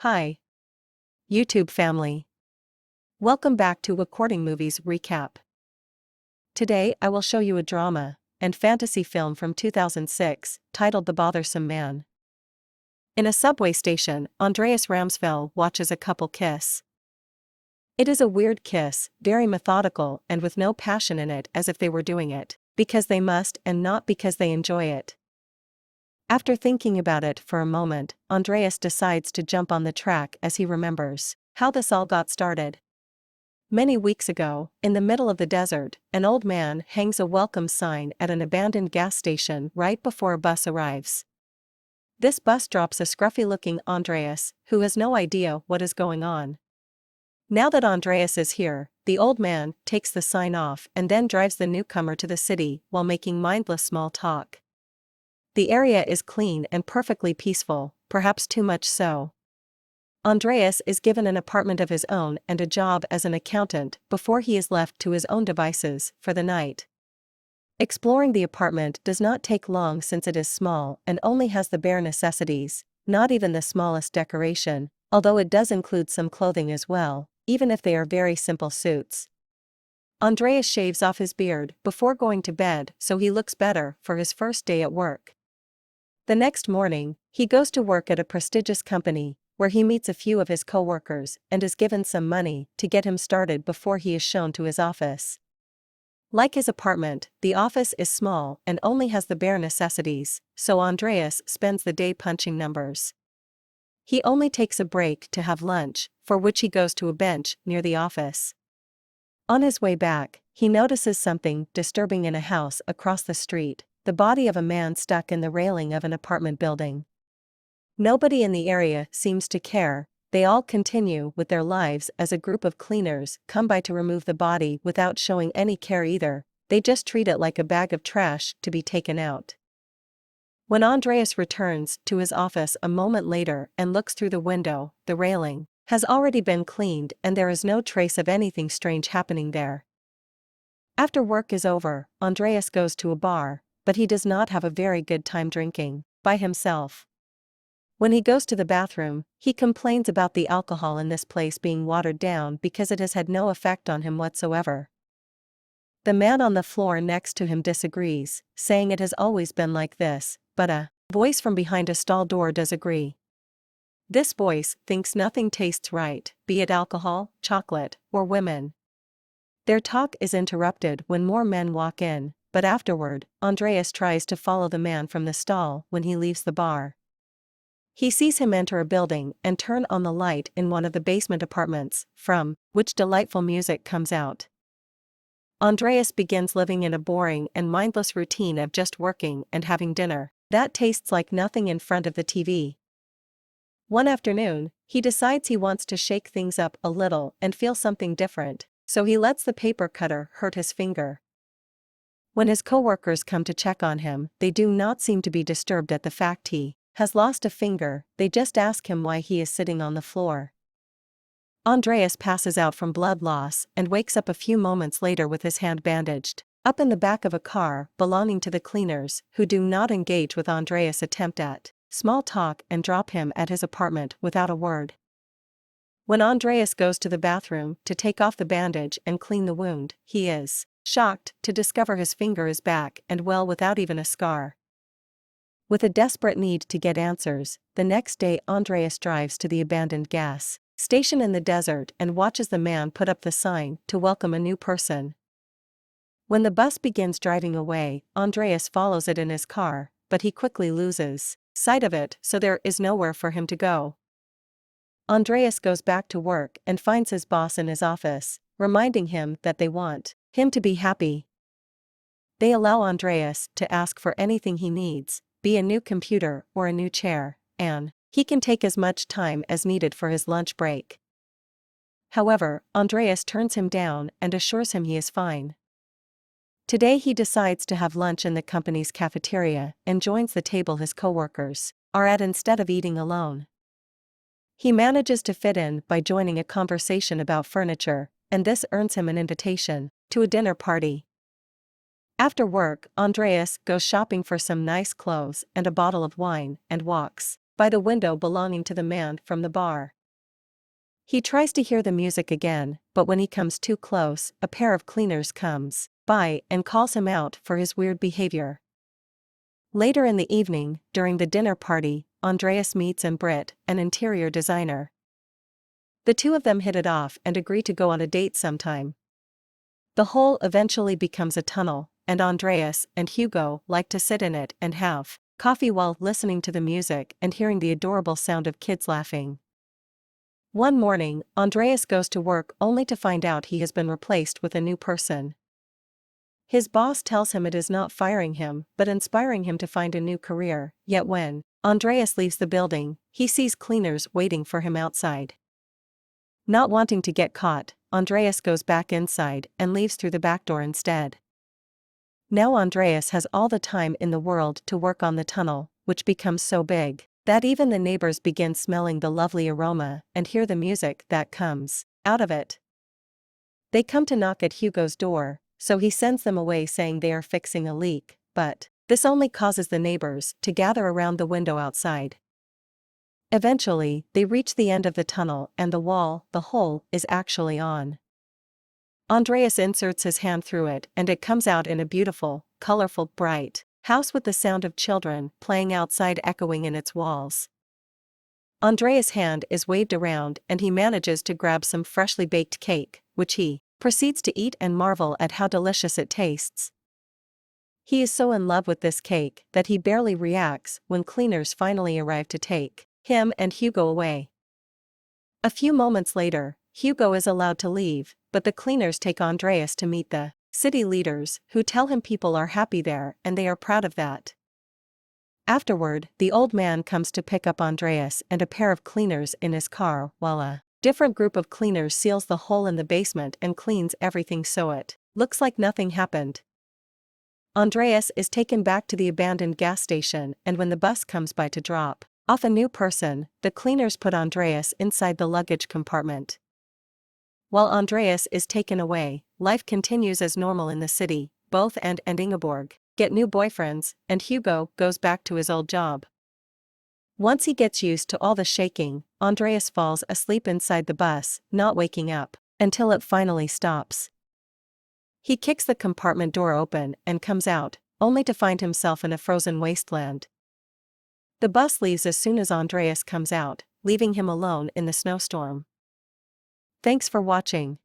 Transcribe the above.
Hi, YouTube family. Welcome back to According Movies Recap. Today I will show you a drama and fantasy film from 2006 titled The Bothersome Man. In a subway station, Andreas Ramsfell watches a couple kiss. It is a weird kiss, very methodical and with no passion in it, as if they were doing it because they must and not because they enjoy it. After thinking about it for a moment, Andreas decides to jump on the track as he remembers how this all got started. Many weeks ago, in the middle of the desert, an old man hangs a welcome sign at an abandoned gas station right before a bus arrives. This bus drops a scruffy-looking Andreas, who has no idea what is going on. Now that Andreas is here, the old man takes the sign off and then drives the newcomer to the city while making mindless small talk. The area is clean and perfectly peaceful, perhaps too much so. Andreas is given an apartment of his own and a job as an accountant before he is left to his own devices for the night. Exploring the apartment does not take long since it is small and only has the bare necessities, not even the smallest decoration, although it does include some clothing as well, even if they are very simple suits. Andreas shaves off his beard before going to bed so he looks better for his first day at work. The next morning, he goes to work at a prestigious company, where he meets a few of his co-workers and is given some money to get him started before he is shown to his office. Like his apartment, the office is small and only has the bare necessities, so Andreas spends the day punching numbers. He only takes a break to have lunch, for which he goes to a bench near the office. On his way back, he notices something disturbing in a house across the street: the body of a man stuck in the railing of an apartment building. Nobody in the area seems to care, they all continue with their lives as a group of cleaners come by to remove the body without showing any care either, they just treat it like a bag of trash to be taken out. When Andreas returns to his office a moment later and looks through the window, the railing has already been cleaned and there is no trace of anything strange happening there. After work is over, Andreas goes to a bar, but he does not have a very good time drinking by himself. When he goes to the bathroom, he complains about the alcohol in this place being watered down because it has had no effect on him whatsoever. The man on the floor next to him disagrees, saying it has always been like this, but a voice from behind a stall door does agree. This voice thinks nothing tastes right, be it alcohol, chocolate, or women. Their talk is interrupted when more men walk in, but afterward, Andreas tries to follow the man from the stall when he leaves the bar. He sees him enter a building and turn on the light in one of the basement apartments, from which delightful music comes out. Andreas begins living in a boring and mindless routine of just working and having dinner that tastes like nothing in front of the TV. One afternoon, he decides he wants to shake things up a little and feel something different, so he lets the paper cutter hurt his finger. When his co-workers come to check on him, they do not seem to be disturbed at the fact he has lost a finger, they just ask him why he is sitting on the floor. Andreas passes out from blood loss and wakes up a few moments later with his hand bandaged up in the back of a car belonging to the cleaners, who do not engage with Andreas' attempt at small talk and drop him at his apartment without a word. When Andreas goes to the bathroom to take off the bandage and clean the wound, he is shocked to discover his finger is back and well without even a scar. With a desperate need to get answers, the next day Andreas drives to the abandoned gas station in the desert and watches the man put up the sign to welcome a new person. When the bus begins driving away, Andreas follows it in his car, but he quickly loses sight of it, so there is nowhere for him to go. Andreas goes back to work and finds his boss in his office, reminding him that they want him to be happy. They allow Andreas to ask for anything he needs, be a new computer or a new chair, and he can take as much time as needed for his lunch break. However, Andreas turns him down and assures him he is fine. Today he decides to have lunch in the company's cafeteria and joins the table his co-workers are at instead of eating alone. He manages to fit in by joining a conversation about furniture, and this earns him an invitation to a dinner party. After work, Andreas goes shopping for some nice clothes and a bottle of wine and walks by the window belonging to the man from the bar. He tries to hear the music again, but when he comes too close, a pair of cleaners comes by and calls him out for his weird behavior. Later in the evening, during the dinner party, Andreas meets Britt, an interior designer. The two of them hit it off and agree to go on a date sometime. The hole eventually becomes a tunnel, and Andreas and Hugo like to sit in it and have coffee while listening to the music and hearing the adorable sound of kids laughing. One morning, Andreas goes to work only to find out he has been replaced with a new person. His boss tells him it is not firing him but inspiring him to find a new career, yet when Andreas leaves the building, he sees cleaners waiting for him outside. Not wanting to get caught, Andreas goes back inside and leaves through the back door instead. Now Andreas has all the time in the world to work on the tunnel, which becomes so big that even the neighbors begin smelling the lovely aroma and hear the music that comes out of it. They come to knock at Hugo's door, so he sends them away saying they are fixing a leak, but this only causes the neighbors to gather around the window outside. Eventually, they reach the end of the tunnel and the hole, is actually on. Andreas inserts his hand through it and it comes out in a beautiful, colorful, bright house with the sound of children playing outside echoing in its walls. Andreas' hand is waved around and he manages to grab some freshly baked cake, which he proceeds to eat and marvel at how delicious it tastes. He is so in love with this cake that he barely reacts when cleaners finally arrive to take him and Hugo away. A few moments later, Hugo is allowed to leave, but the cleaners take Andreas to meet the city leaders, who tell him people are happy there and they are proud of that. Afterward, the old man comes to pick up Andreas and a pair of cleaners in his car while a different group of cleaners seals the hole in the basement and cleans everything so it looks like nothing happened. Andreas is taken back to the abandoned gas station and when the bus comes by to drop off a new person, the cleaners put Andreas inside the luggage compartment. While Andreas is taken away, life continues as normal in the city. Both and Ingeborg get new boyfriends, and Hugo goes back to his old job. Once he gets used to all the shaking, Andreas falls asleep inside the bus, not waking up until it finally stops. He kicks the compartment door open and comes out, only to find himself in a frozen wasteland. The bus leaves as soon as Andreas comes out, leaving him alone in the snowstorm. Thanks for watching.